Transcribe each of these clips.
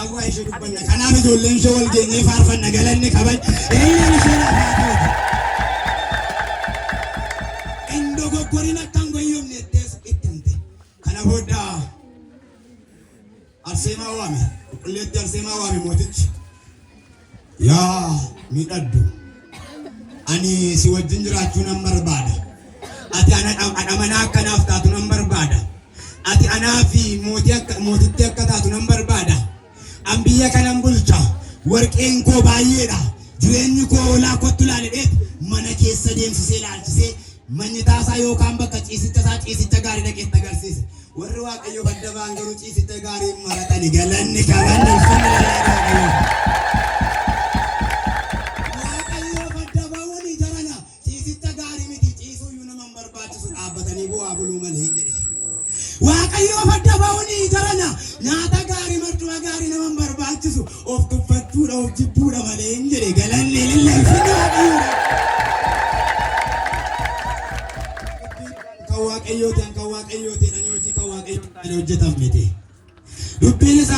أول شيء بنا كنا بجولين شغل جيني فارفن نقلني كبل إيه نشيل أفاتو إندو كورينا كانغو يوم نتس إتنتي كنا بودا أرسيما وامي كلية أرسيما وامي موتج يا ميدادو أني سوى جنجرة نمبر بادا أتي أنا منا كنا أفتاتو نمبر بادا أتي أنا في موتي كتاتو نمبر بادا أمبيا كلام بولتا ورك إنكو بايرا جريني كو لا كتلا لديت منا كيس سديم سيلال سي من يتاسا يو كامبا كتشيسي تغاري نكيس تغارسيس وروا كيو بدا بانجرو تشيسي تغاري مراتاني غلاني كابان الفن وكيو بدا باوني جرانا تشيسي تغاري ميتي تشيسو يونا ممبر باتشو آبتاني بو آبلو ملهي وكيو بدا باوني جرانا ناتا غاري مرتوا غاري نمبر باتشو اوف تفتورا اوف جبورا ملهي جري غلاني لله فنو Kawak ayote nanyoji kawak ayote nanyoji tamete. Dubbilisa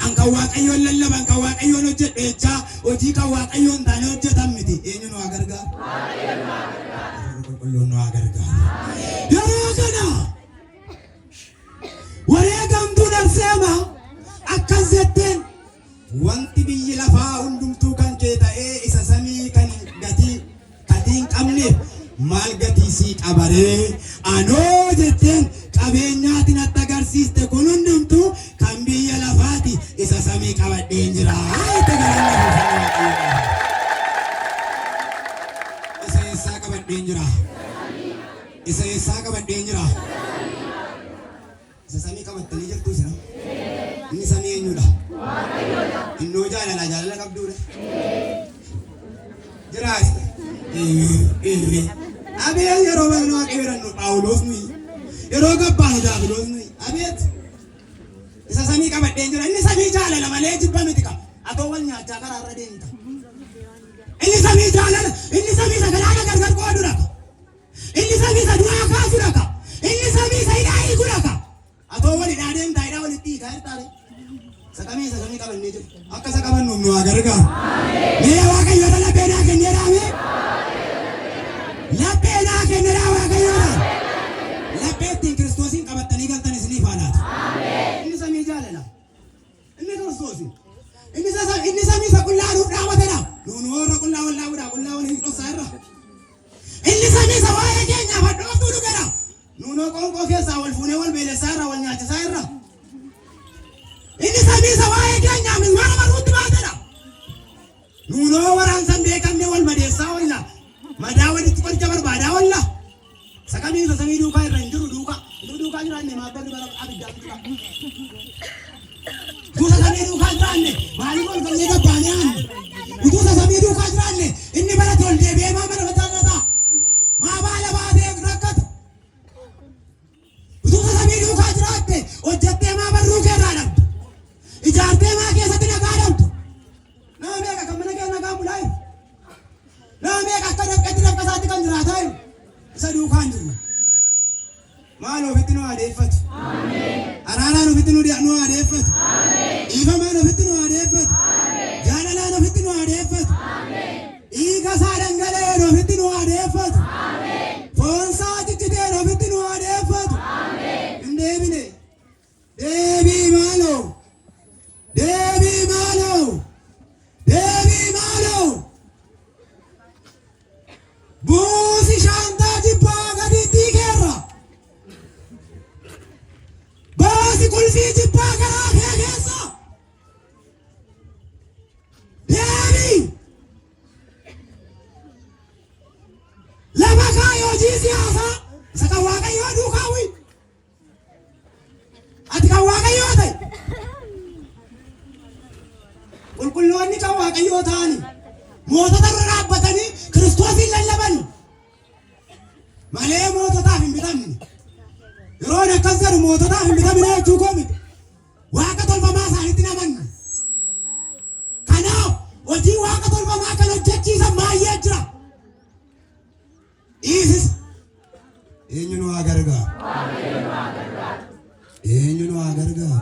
ang kawak ayon lalaban kawak ayon oje echa oji kawak ayon nanyoji tamete. Enyo no agarga. Kulun no agarga. Yaragana. Wareegam tunar sema akazetten wanti biyyi lafaa hundumtuu kan kee ta'ee isa samii kan gatiin qabne maal gatiisii qabaree anoo jetteen qabeenyaatiin atta agarsiiste kun hundumtuu kan biyya lafaati isa samii qabadheen jira. Isa eessaa qabadheen jira? Isa eessaa qabadheen jira? Isa samii qabattanii jirtuu sina? Inni samii eenyudha? Innoo jaalala qabduudha? Jiraas? Abiyat yeroo baay'ee waaqeerannu Phaawulos nuyi yeroo gabbaanu Daabiloos nuyi abiyat isa samii qabadheen jira inni samii jaalala malee jibba miti qaba atoo wal nyaachaa karaarra deemta inni samii jaalala inni samii sagalaana gargar qoodu dhaqa inni samii sadu'aa kaasu dhaqa inni samii sayidaa hiiku dhaqa atoo wal hidhaa deemtaa hidhaa walitti hiikaa hirtaare sakamii qabannee jiru akka isa qabannuuf nu haa gargaaru mee waaqayyoota labbeenaa kenneeraame labbeenaa kenneeraa waaqayyoota labbeettiin kiristoosiin qabattanii galtan isiniif haalaati inni samii jaalala inni kiristoosiin inni samii isa qullaanuuf dhaabatedha nuun warra qullaa wal dhaabuudha qullaa wal hin dhoksaa irra inni samii isa waa'ee keenyaaf hadhooftuu dhugedha nuunoo qoonqoo keessaa wal fuunee wal beelessaa irra wal nyaachisaa irra inni samii isa waa'ee keenyaaf ilmaana baruutti baatedha nuunoo waraansan beekamne wal madeessaa walla madaa walitti qoricha barbaadaa walla sakamii isa samii duukaa irra hin jiru duukaa jiraanne maabbali bara abiddaa jira utuusa samii duukaa jiraanne maaliif ol gallee gabbaanee aanne utuusa samii duukaa jiraanne inni barate ol deebi'ee maa bara facaannataa maa baala baatee rakkata utuusa samii duukaa jiraatte hojjattee maa barruu keerraa dhabdu ijaartee maa keessatti nagaa dhabdu nama meeqa kan mana kee nagaa bulaayu nama meeqa akka dhabqasaatti kan jiraataa isa duukaan jiru maal ofitti nu adeeffatu araaraan ofitti nu adeeffatu dhiifamaan ofitti nu adeeffatu jaalalaan ofitti nu adeeffatu dhiiga isaa dhangala'een ofitti nu adeeffatu foon isaa cicciteen ofitti nu adeeffatu hin deebine deebii maaloo deebii maaloo deebii maaloo buusi shaantaa jibbaa gadiitti keerra baasi qulfii jibbaa garaa kee keessa deebii lama kaayoo hojii siyaasaa isa kan waaqayyoo duukaawwi ati kan waaqayyoo ta'e qulqulloonni kan waaqayyoo ta'ani mootota irra dhaabbatanii kiristoosiin lallaban malee moototaaf hin bitamne yeroo akkas jedhu moototaaf hin bitamne jechuu koo miti waaqa tolfamaa isaanitti namanna kanaaf hojii waaqa tolfamaa kan hojjechiisan baay'ee jira dhiisis eenyu nu haa gargaaru eenyu nu haa gargaaru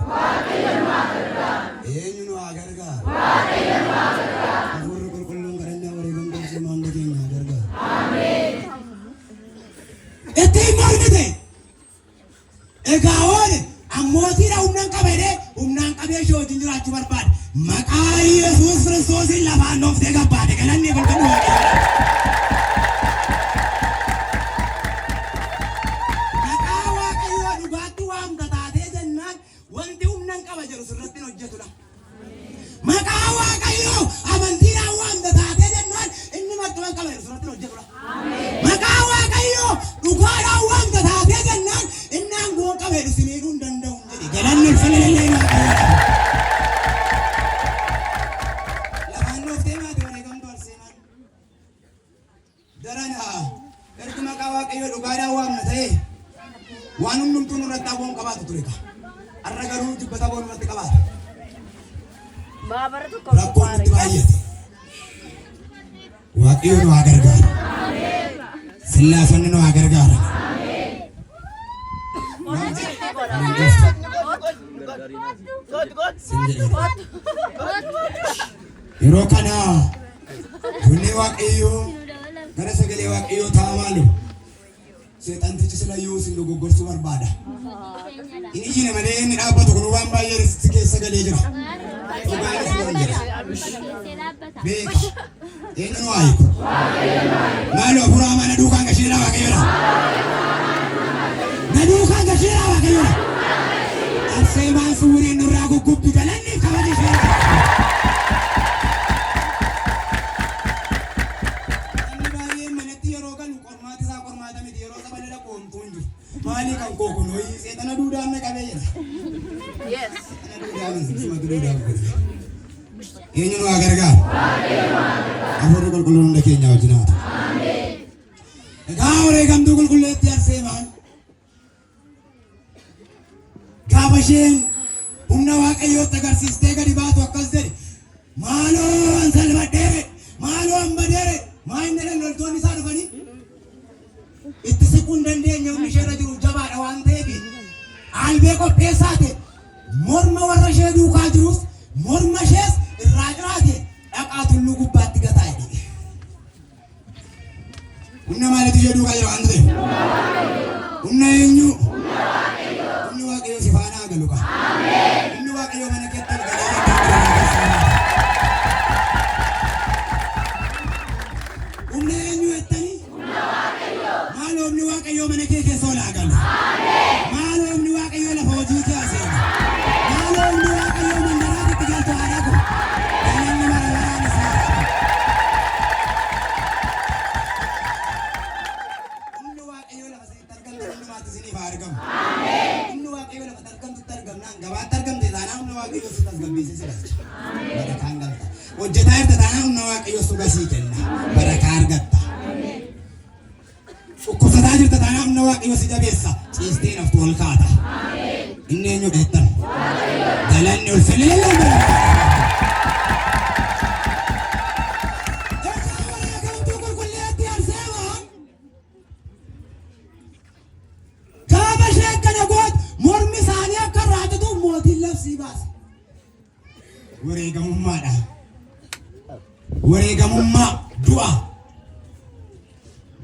eenyu nu gargaara. Hafuurri qulqulluun kadhannaa wareegama barsiimaa hunda keenya gargaara. Ittiin mormite egaa oole ammootiidha humnaan qabedee humnaan qabee ishee wajjin jiraachuu barbaada. Maqaa Yesuus Kiristoosiin lafaan dhooftee gabbaate galanni qulqulluu waaqeffata. Maqaa Waaqayyoo dhugaatti waamta taatee jennaan wanti humnaan qaba jedhu sirratti hojjetudha. Maqaa Waaqayyoo amantiidhaan waamta taatee jennaan inni martumaan qaba jedhu sirratti hojjetudha. Maqaa Waaqayyoo dhugaadhaan waamta taatee jennaan inni aangoon qaba jedhu siniidhuu hin danda'u jedhe galanni ulfina lillee Waaqayyoo. Lafaan dhooftee maati wareegamtu arseemaan. Darana ergi maqaa Waaqayyoo dhugaadhaan waamna ta'e waan hundumtuu nurratti aboon qabaatu ture ka. Har'a garuu jibbata aboon irratti qabaata. Rakkoon nutti baay'ate. Waaqayyoo nu haa gargaaru. Sillaasonni nu haa gargaaran. Yeroo kana bunni Waaqayyoo gara sagalee Waaqayyoo ta'a maalu seexantichi silayyuu sin dogoggorsuu barbaada. Inni ijjiine malee inni dhaabbatu kun waan baay'ee si keessa galee jira. Dhugaanis loon jira. Beeka eenyu nu haayiku maaloo furaa mana duukaan gashiidha Waaqayyoodha. Na duukaan gashiidha Waaqayyoodha. Arseemaan suuriin nurraa guggubbi galanni kabaji ishee. Mali kan koko no yi setan duda na kabe yana. Yes. Sama duda ko. Enyu no agarga. Amor kulkulun da kenya wajina. Amen. Gaawre gam du kulkulle tiar seman. Gaabashen humna Waaqayyoo agarsiistee gadi baatu akkas jedhe. Maaloo ansal badere, maaloo ambadere, maayinne loltoonni isaa dhufanii itti siquun dandeenya humni ishee irra jiru jabaadha waan ta'eef albee qopheessaate morma warra ishee duukaa jirus morma ishees irraa jiraate dhaqaa tulluu gubbaatti gataa jedhe. Humna maaliitu ishee duukaa jira waan ta'eef? Humna eenyu? Humni Waaqayyoo si faana galu qaba. Humni Waaqayyoo mana keetti galee humna eenyu jettanii? Maaloo humni Waaqayyoo mana kee keessa olaa galu. Maaloo humni Waaqayyoo lafa hojii kee aseena. Maaloo humni Waaqayyoo mandaraa itti galtu haa dhaqu. Galanni marabaraan isaa qabu. Humni Waaqayyoo lafa isinitti argamte hundumaatti isiniif haa argamu. Humni Waaqayyoo lafa argamtutti argamnaan gabaatti argamte taanaan humna Waaqayyoo si tasgabbeessee si galcha. Barakaan galta. Hojjetaa jirta taanaan humna Waaqayyoo si gasii kenna. Barakaa argatta. Ukkusataa jirta taanaan humna Waaqayyoo si jabeessa. Ciistee naftu ol kaata. Inni eenyu beektan? Galanni ulfina lillee barbaada. Gamtuu qulqulleetti arseemaan gaafa ishee akkana goot mormi isaanii akka raajatu mootiin labsii baase. Wareegamummaadha. Wareegamummaa du'a.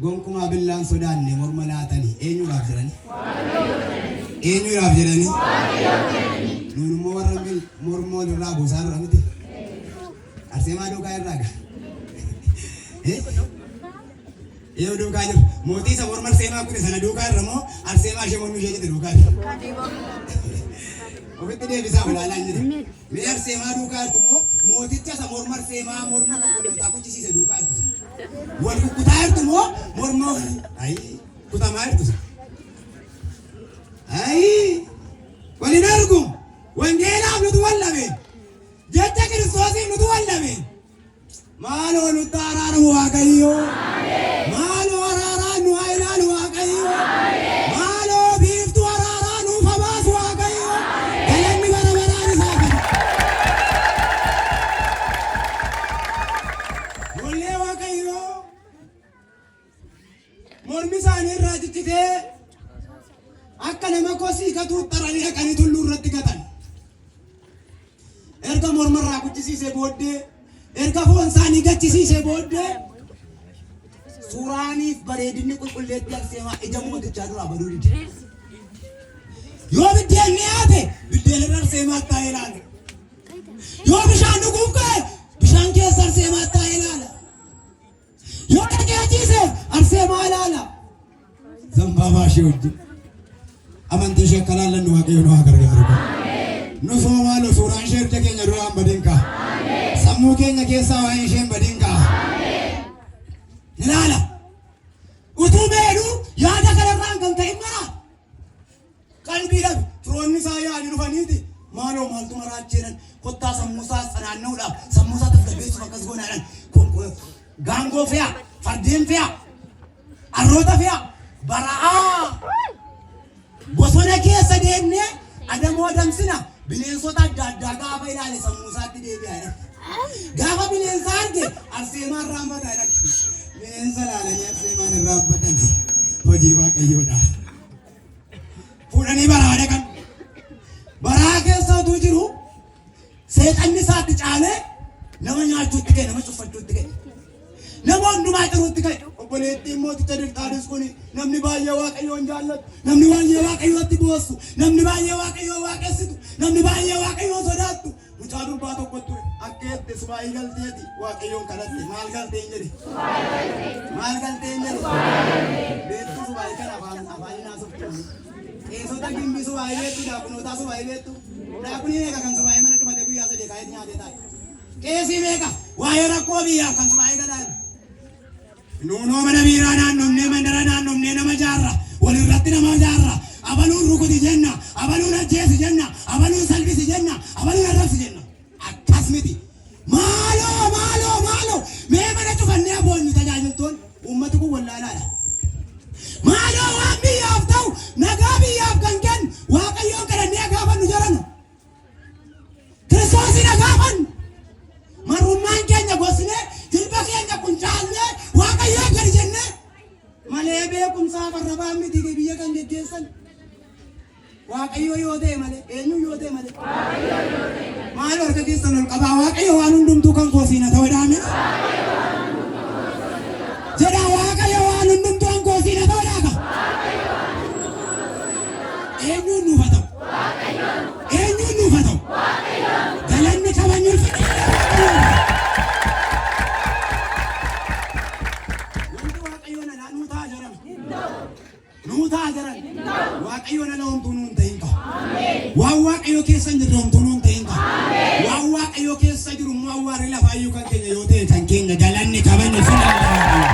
Gonkumaa billaan sodaanne morma laatanii eenyuudhaaf jedhanii? Eenyuudhaaf jedhanii? Nuun immoo warra mormoo irraa buusaa dura miti. Arseemaa duukaa irraa gaa. Yoo duukaa jiru mootii isa morma Arseemaa kun sana duukaa irra moo Arseemaa ishee mormi ishee jette duukaa irra. Ofitti deebisaa olaalaa hin jiru. Mee Arseemaa duukaa jirtu moo mooticha isa morma Arseemaa morma qulqulluutaa kuchisiise duukaa jirtu. Wal kukkutaa jirtu moo morma kutamaa jirtu. Waliin argu wangeelaaf nutu wallabeen jecha Kiristoosiif nutu wallabeen. Maaloo nutti araaramu Waaqayyoo. Maaloo araaraa nu haa ilaalu Waaqayyoo. Maaloo biiftuu araaraa nuuf haa baasu Waaqayyoo. Galanni bara baraan isaa qabu. Ijoollee Waaqayyoo mormi isaanii irraa ciccitee akka nama kosii gatuu xaranii dhaqanii tulluu irratti gatan. Erga morma irraa nyaachisiisee booddee erga foon isaanii gachisiisee booddee suuraaniif bareedinni qulqulleetti Arseemaa ija mootichaa duraa baduu dide. Yoo biddeen nyaate biddeen irra Arseemaa taa'ee ilaala. Yoo bishaan dhuguuf ka'e bishaan keessa Arseemaa taa'ee ilaala. Yoo dhaqeechiise Arseemaa ilaala. Zambaabaa ishee wajjin amantii ishee akka laallannu Waaqayyo nu haa gargaaru. Nu soomaaloo suuraan ishee erga keenya duraan badin ka'a. Sammuu keenya keessaa waa'ee isheen badin ka'a. Ilaala. Utuu beeknu yaada kanarraan kan ta'e mara. Qalbiidhaan firoonni isaa yaa'anii dhufaniiti. Maaloo maaltu maraa jiran kottaa sammuu isaa naanna'uudhaaf sammuu isaa tasgabbeessuuf akkas goonaadhaan gaangoo fe'a, fardeen fe'a, arroota fe'a, bara'aa. Bosona keessa deemnee adamoo adamsina bineensota adda addaa gaafa ilaale sammuu isaatti deebi'aadha. Gaafa bineensa arge Arseemaan raanfataadha. Bineensa laalanii Arseemaan hin raanfatan hojii Waaqayyoodha. Fuudhanii baraa dhaqan. Baraa keessa utuu jiru seexanni isaatti caalee nama nyaachuutti ka'e, nama cuffachuutti ka'e. Nama hundumaa xiruutti ka'e. Obboleettiin mooticha Dirxaanis kun namni baay'ee Waaqayyoon jaallatu, namni baay'ee Waaqayyootti boossu, namni baay'ee Waaqayyoo waaqessitu, namni baay'ee Waaqayyoo sodaattu. Mucaa durbaa tokko ture akka eette subaayii galteeti Waaqayyoon kadhatte maal galteen jedhe? Maal galteen jedhe? Beektu subaayii kana afaan naasoftu. Eessota gimbii subaayii beektu daakunootaa subaayii beektu. Daakunii meeqa kan subaayii mana dhufate guyyaa sadii kaayet nyaatee taa'e. Qeesii meeqa waa'ee rakkoo biyyaaf kan subaayii galaan. Nuunoo mana biiraa naannofnee mandara naannofnee nama jaarra walirratti nama jaarra abaluun rukuti jenna abaluun ajjeesi jenna abaluun salphisi jenna abaluun arrabsi jenna akkas miti. Maaloo mee mana cufannee aboonni tajaajiltoon uummati kun wallaalaadha. Maaloo waan biyyaaf ta'u nagaa biyyaaf kan kennu Waaqayyoon kadhannee gaafannu jedhanu Kiristoosin gaafannu marrummaan keenya gosnee jilba keenya kuncaalnee Waaqayyoon gadi jennee malee beekumsaa farrabaa miti biyya kan geggeessan Waaqayyoo yoo ta'e malee eenyu yoo ta'e malee maal harka keessan ol qabaa Waaqayyo waan hundumtuu kan koosiina ta'uu dhaame jedha Waaqayyo waan hundumtuu kan koosiina ta'uu dhaaka eenyuun nuuf haa ta'u eenyuun nuuf haa ta'u galanni kabanyuuf nuutaa jiran Waaqayyoon ala homtuu nuun ta'in qaba. Waan Waaqayyoo keessa hin jirre homtuu nuun ta'in qaba. Waan Waaqayyoo keessa jiru immoo awwaarri lafaayyuu kan keenya yoo ta'e kan keenya galanni kabanya filannaa.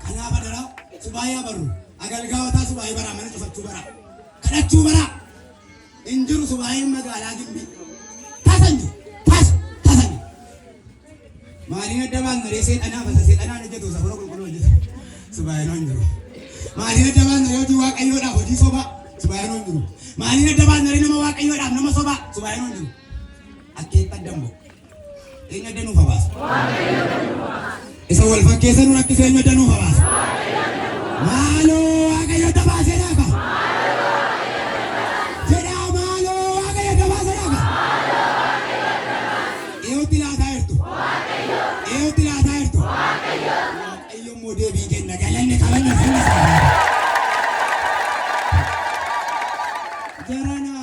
Kanaaf adara subaayyaa barru agalgaawataa subaayii baraa mana cufachuu baraa kadhachuu baraa hin jiru subaayiin magaalaa gimbii tasan jiru tasan maaliin adda baannaree seexanaa basa seexanaan hojjetu safara qulqulluu hojjetu subaayii noon jiru maaliin adda baannaree hojii Waaqayyoodhaaf hojii sobaa subaayii noon jiru maaliin adda baannaree nama Waaqayyoodhaaf nama sobaa subaayii noon jiru akkeetta addambo eenyu adda nuuf habaasa isa wal fakkeessa nu rakkisee eenyu adda nuuf habaasa maaloo Waaqayyo adda baasee dhaaka jedhaa maaloo Waaqayyo adda baasee dhaaka eeyotti laataa jirtu eeyotti laataa jirtu Waaqayyo immoo deebii kenna galanni kabanya fillisaa jarana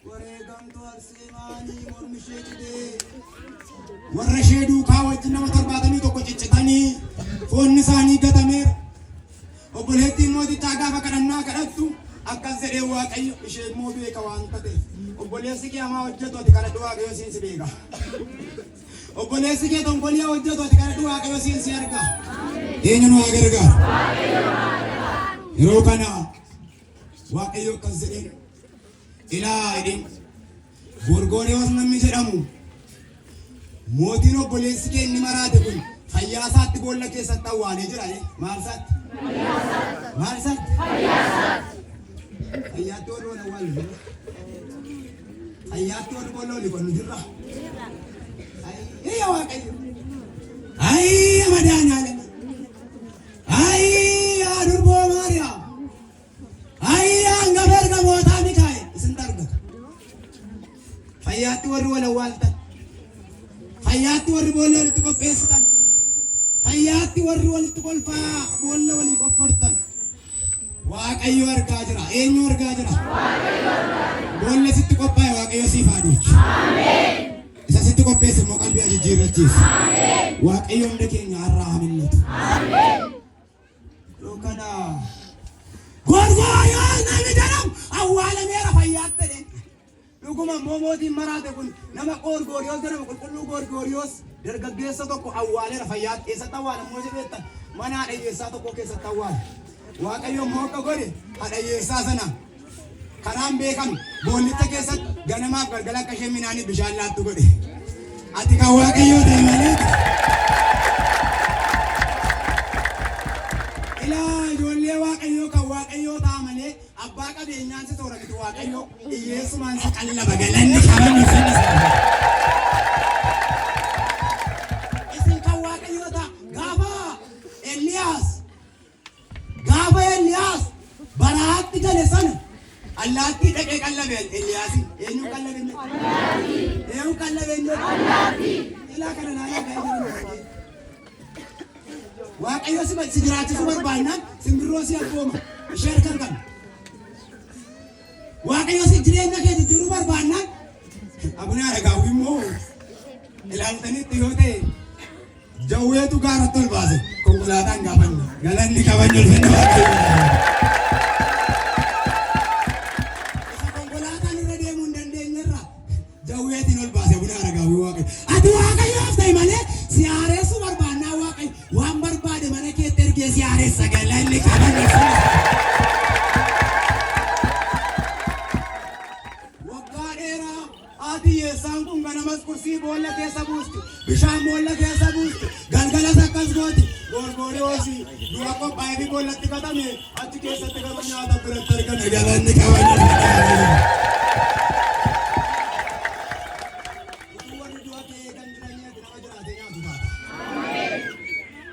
wareegamtuu Arseemaanii mormi ishee cidee warra ishee duukaa wajjin nama 71 ciccitanii foonni isaanii gatameera. Obboleettiin mootichaa gaafa kadhannaa kadhattu akkas jedhee Waaqayyo ishee immoo beeka waan ta'eef obboleessi kee hamaa hojjetu ati kadhadhu Waaqayyo siin si beeka. Obboleessi kee tonkolii hojjetu ati kadhadhu Waaqayyo siin si arga. Eenyu nu haa gargaaru? Yeroo kana Waaqayyo akkas jedheen ilaa jedheen Gorgoriyoos namni jedhamu mootiin obboleessi kee inni maraate kun fayyaa isaatti boolla keessatti awwaalee jira maal isaatti? Maal isaatti? Fayyaatti ol wal awwaalu jira. Fayyaatti ol boolla oli qonnu jirra. Ayya Waaqayyo. Ayya madaanyaale. Ayya durboo Maariyaam. Ayya hanga bergamootaa Mikaa'el isin argata. fayyaatti warri wal awwaaltan, fayyaatti warri boolla walitti qopheessitan, fayyaatti warri walitti kolfaa boolla walii qophoortan. Waaqayyo argaa jira. Eenyu argaa jira? Boolla sitti qophaa'e Waaqayyo siif haa duuchu. Isa sitti qopheesse immoo qalbii ati jijjiirrachiisu. Waaqayyo hunda keenya har'aa haa mil'atu. Kana Gorgoriyoos namni jedhamu awwaalameera fayyaatti jedheen. Dhuguma immoo mootiin maraate kun nama Gorgoriyoos jedhamu qulqulluu Gorgoriyoos dargaggeessa tokko awwaaleera fayyaatti. Eessatti awwaalammoo jedheettan mana haadha tokko keessatti awwaale. Waaqayyo immoo akka godhe haadha sana karaan beekamu boollicha keessatti ganamaaf galgala akka isheen midhaanii bishaan laattu godhe. Ati kan Waaqayyoo ta'e malee ijoollee Waaqayyoo kan Waaqayyoo ta'a malee abbaa qabeenyaan si toora miti Waaqayyoo hiyyeessumaan si qallaba galanni qabamu sana. Isin kan Waaqayyoo ta'a gaafa Eliyaas baraatti gale sana allaattii dhaqee qallabe Eliyaasi. Eenyu qallabe inni? Eenyu qallabe inni? Ilaa kana naannoo ga'ee jiru. Waaqayyo si jiraachisu barbaannaan simbirroo si abbooma ishee harkaan qabna. Waaqayyo si jireenya kee jijjiiruu barbaannaan abunaa Aragaawwi immoo ilaaltanitti yoo ta'e jawweetu gaaratti ol baase konkolaataan gaafanne galanni qabanye ulfinna Waaqayyo. Isa konkolaataan irra deemuu hin dandeenyerra jawweetiin ol baase abunaa Aragaawwi Waaqayyo. Ati Waaqayyoof ta'e malee si haareessuu barbaannaa Waaqayyo waan barbaade mana keetti ergee si haareessa galanni qabanye. Waggaa dheeraa ati yeessaan kun ganamas kursii boolla keessa buusti bishaan boolla keessa buusti galgalas akkas gooti. Gorgoriyoosi dura qophaa'ee fi boollatti gatame achi keessatti garuu nyaata biratti argame galanni qabanye.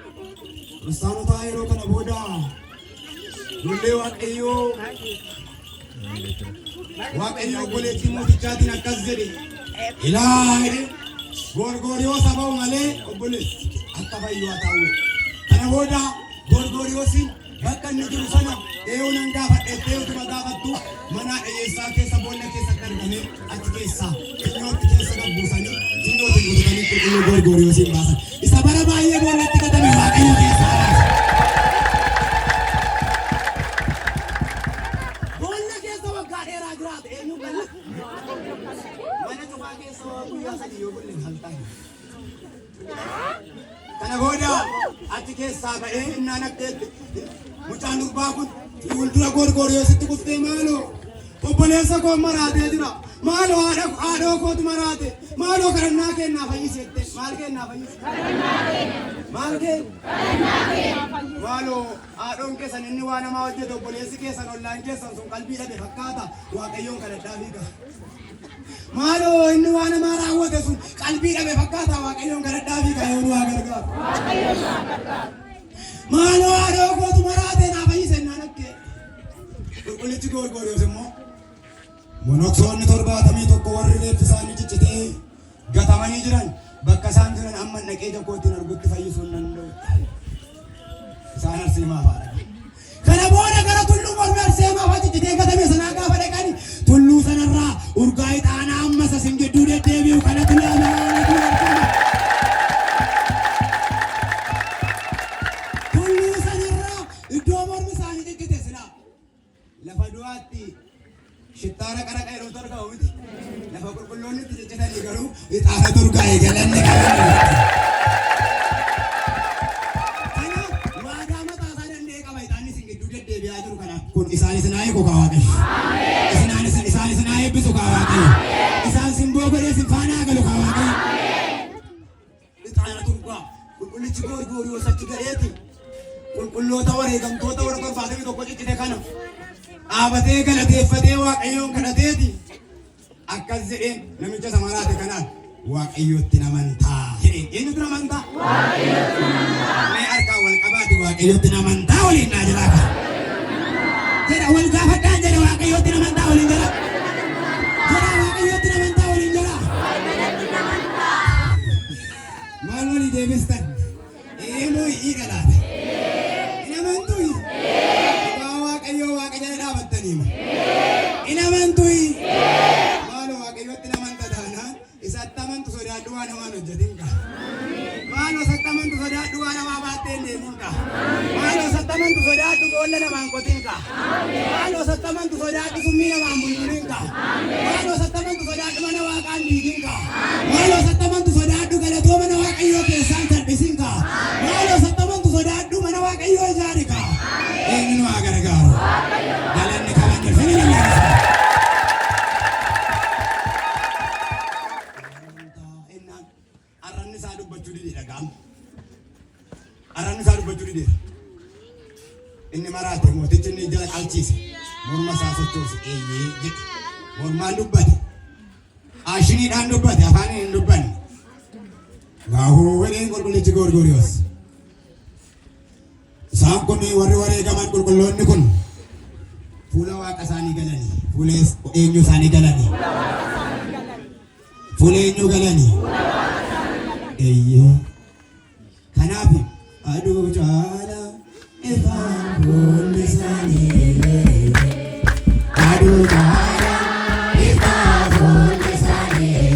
Kiristaanota yeroo kana booda lollee Waaqayyoo obboleettii mootichaatiin akkas jedhe ilaali Gorgoriyoos haa ba'u malee obboleessi akka fayyuu haa ta'u. Kana booda Gorgoriyoosiin bakka inni jiru sana eeyoon nan gaafadhe utuma gaafattu mana dhiyyeessaa keessa boolla keessatti argame achi keessaa xinyootti keessa gabbuusanii xinyootti guutatanii qulqulluu Gorgoriyoosiin baasan. Isa bara baay'ee boollatti gatame Waaqayyo keessaa baase. Boolla keessa waggaa dheeraa jiraate eenyu galla? Mana cufaa keessa guyyaa sadii yoo bulle halkan. Kana booda achi keessaa ba'ee innaan akkeetti mucaan durbaa kun fuuldura Gorgoriyoositti kuftee maaloo obboleessa koo maraatee jira. Maaloo haadhoo kootu maraate. Maaloo kadhannaa kennaa fayyisette. Maal kennaa fayyise? Maal kenna? Maaloo haadhoon keessan inni waa namaa hojjete obboleessi keessan ollaan keessan sun qalbii dhabe fakkaata Waaqayyoon kadhadhaa fiiga. Maaloo inni waa namaa raawwate sun qalbii dhabe fakkaata Waaqayyoon kadhadhaa fiiga yoo waa gargaaru. Maaloo haadhoo kootu maraate naa fayyise naan akkee. Qulqullichi Gorgoriyoos immoo monoksoonni 71 warri reeffi isaanii ciccitee gatamanii jiran bakka isaan jiran amma dhaqee jakkootiin argutti fayyisuu hin danda'u. Isaan arseemaa faadha. Kana booda gara tulluu mormi arseemaa fa'aa ciccitee gatame sanaa gaafa dhaqani tulluu sanarraa urgaa ixaanaa ammas asin gidduu deddeebi'u kanatti laamaa tulluu sanarraa iddoo mormi isaanii ciccite silaa lafa du'aatti shittaara qaraqa yeroo argamu miti lafa qulqulloonni itti ciccitanii garuu ixaana turgaa'e galanni qabame. Kanaaf waadaa mataa isaa danda'ee qaba ixaanni isin gidduu deddeebi'aa jiru kanaaf kun isaanis naa eegu kaa Waaqayyo. Isaanis naa eebbisu kaa Waaqayyo. Isaan simboo godhee sin faanaa galu kaa Waaqayyo. Ixaana turgaa qulqullichi Gorgoriyoos achi ga'eeti qulqulloota wareegamtoota warra 71 ciccite kana dhaabatee galateeffatee Waaqayyoon kadhateeti akkas jedheen namicha samaraate kanaan Waaqayyootti namantaa jedheen. Eenyutti namantaa? Waaqayyootti namantaa. Mee harkaa wal qabaati Waaqayyootti namantaa waliin naa jira akka jedha wal gaafadhaan jedha Waaqayyootti namantaa waliin jira jedha Waaqayyootti namantaa waliin jira. deebistan. Moo hiikalaata. Hin amantuu? Waa Waaqayyoo Waaqa jala dhaabattanii ma. Hin amantuu? Maaloo Waaqayyootti namanta taanaan isatti amantu sodaadhu waan namaan hojjetin qaba. Maaloo isatti amantu sodaadhu waan namaa baattee hin deemin qaba. Maaloo isatti amantu sodaadhu boolla namaan qotin qaba. Maaloo isatti amantu sodaadhu summii namaan bulbulin qaba. Maaloo isatti amantu sodaadhu mana Waaqaan diigin qaba. Maaloo isatti amantu sodaadhu galatoo mana Waaqayyoo keessaan salphisin qaba. Maaloo isatti amantu sodaadhu mana Waaqayyoo ijaari qaba. Eenyuun waa gargaaru. Galanni kabajni finni Arranni isaa dubbachuu didee dhaga'am. Arranni isaa dubbachuu didee. Inni maraate mootichi inni jala qalchiise. Morma isaa sochoose eeyyee jedhe. Mormaan dubbate. Ashiniidhaan dubbate afaaniin hin dubbanne. Gaahuu wedheen qulqullichi Goorgooriyoos. Isaan kun warri wareegaman qulqulloonni kun fuula Waaqa isaanii galanii. Fuula eenyu isaanii galanii. Fuula eenyu galanii. Kanaaf aduu jaala ifaan fuulli isaanii aduu jaala ifaan fuulli isaanii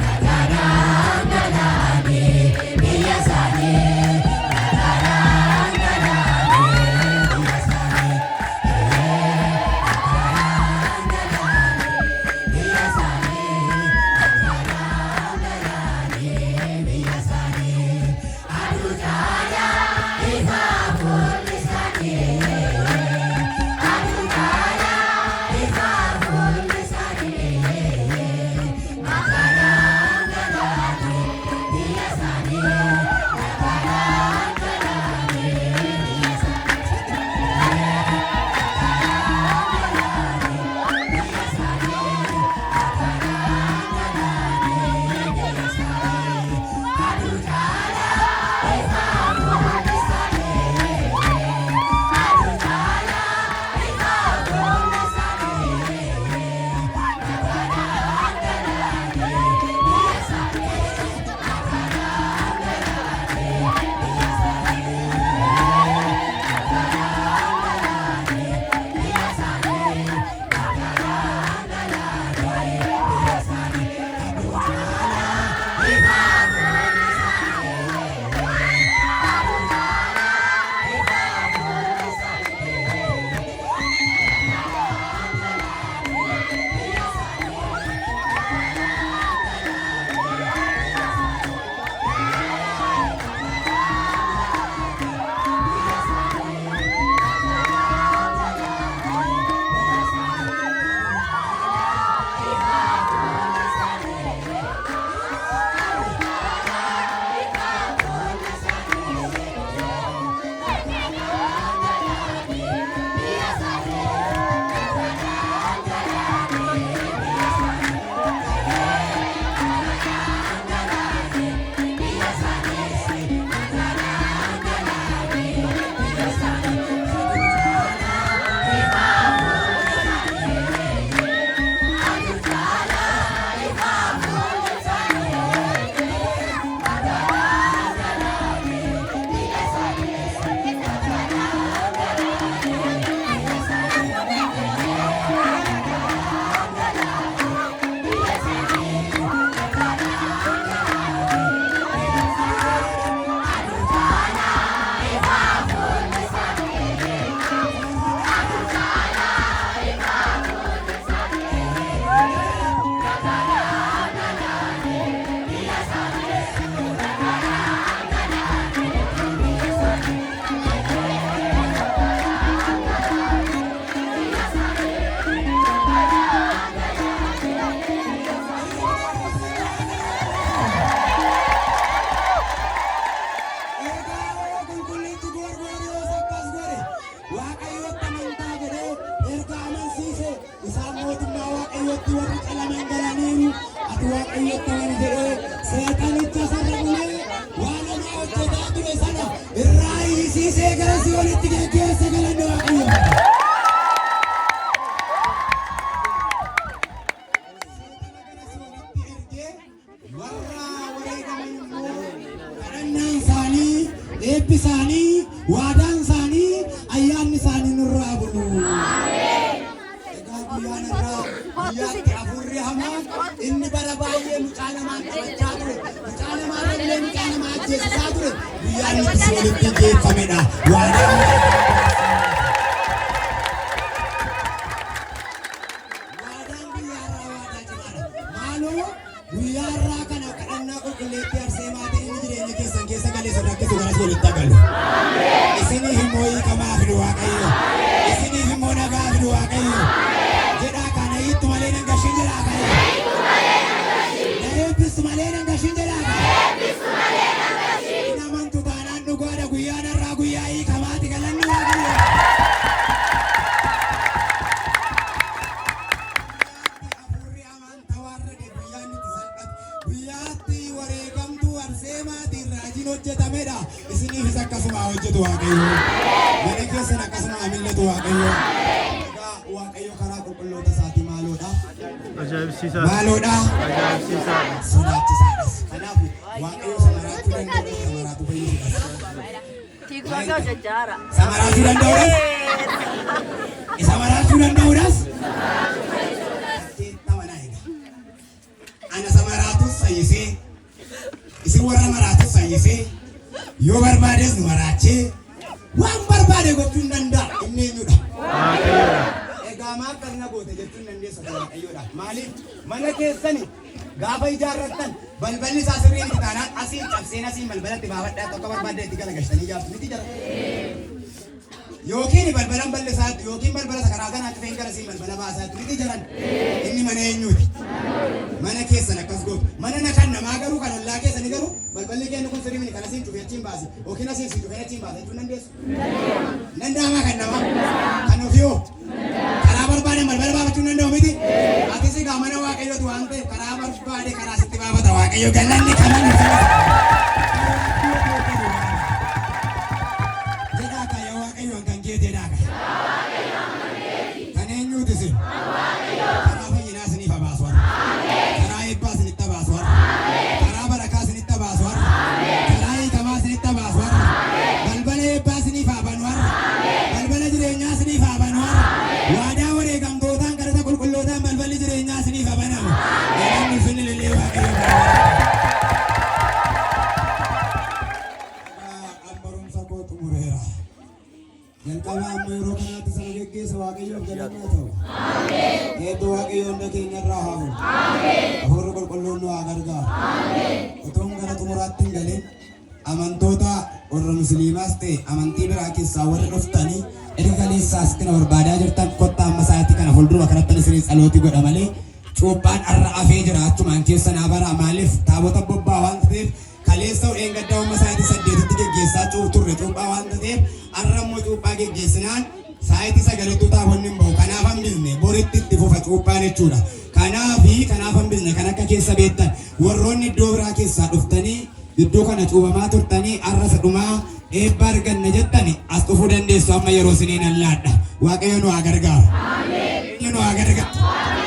nagaraan galaanii biyya isaanii nagaraan galaanii biyya isaanii nagaraan galaanii biyya isaanii nagaraan galaanii biyya isaanii aduu jaala ifaan fuulli isaanii aduu jaala ifaan fuulli isaanii nagaraan galaanii biyya isaanii nagaraan galaanii biyya warra wareegaman immoo waadaan isaanii ayyaanni isaanii nurraa bulu. Egaa guyyaan irraa guyyaatti hafuurri hamaan inni bara baay'ee mucaa namaa qabachaa ture, mucaa namaa illee mucaa namaa ajjeesisaa ture, guyyaan itti walitti geeffamedha. Waadaan guyyaarraa kana kadhannaa qulqulleetti Arseemaatiin inni jireenya keessan keessa galee sadakkisu garas walitti agalu. Isiniif immoo hiikamaa fidu Waaqayyo. Isiniif immoo nagaa fidu Waaqayyo. Jedhaa kana hiittu malee nan gashin jedhaa kana. Na eebbistu malee nan gashin jedhaa kana. Hin amantu taanaan dhugaadha guyyaan irraa guyyaa hiikamaati galanni Waaqayyo. Hojjetamedha. Isiniifis akkasuma hojjetu Waaqayyo. Mana keessan akkasuma amillatu Waaqayyo. Egaa Waaqayyo karaa qulqulloota isaatii maaloodha? Ajaa'ibsiisaa. Maaloodha? Ajaa'ibsiisaa. Sodaachisaadhas. Kanaaf Waaqayyo samaraachuu danda'udha. Samaraatu fayyisuudhas. Samaraachuu danda'uudhas? Samaraachuu danda'uudhas? Ana samaraatus fayyisee isin warra maraatus fayyisee yoo barbaades nu maraachee waan barbaade gochuun danda'a inni eenyudha? Egaa maaf kana goote jechuun dandeessa Waaqayyoodha. Maaliif mana keessani gaafa ijaarrattan balballi isaa sirrii miti taanaan asiin cabseen asiin balbalatti baafadhaa tokko barbaadde itti galagashtanii ijaartu miti jira. Yookiin balbalan bal'isaatti yookiin balbala karaa kanaa cufeen gara siin balbala baasaatti miti jiran. Inni mana eenyuuti? Mana keessan akkas gootu. Mana nakan namaa garuu kan ollaa keessanii garuu balballi kennu kun sirrii miti kan asiin cufee achiin baasi yookiin asiin si cufee achiin baasa jechuun dandeessu. Danda'amaa kan namaa kan ofiyoo karaa barbaadan balbala baafachuun danda'u miti. Atis egaa mana Waaqayyooti waan ta'eef karaa barbaade karaa sitti baafata Waaqayyo galanni kanan amantoota warra musliimaas ta'e amantii biraa keessaa warra dhuftanii erga galeessaas itti na barbaadaa jirtan kottaa amma sa'aatii kana fuuldura kanatti isinis dhalootii godha malee cuuphaan arra afee jira achumaan keessa naa bara maaliif taabota bobbaa waan ta'eef kaleessa udheen gaddaa amma sa'aatii 8tti geggeessaa turre cuuphaa waan ta'eef arra immoo cuuphaa geggeessinaan sa'aatii 9tti taabonni hin bahu kanaaf hambisne boritti itti fufa cuuphaan jechuudha. Kanaaf hambisne kan akka keessa beektan warroonni iddoo biraa keessaa dhuftanii iddoo kana cuubamaa turtanii arrasa dhumaa eebba arganna jettani as dhufuu dandeessu amma yeroo isiniin allaadha. Waaqayyo nu haa gargaaru. Waaqayyo nu haa gargaaru.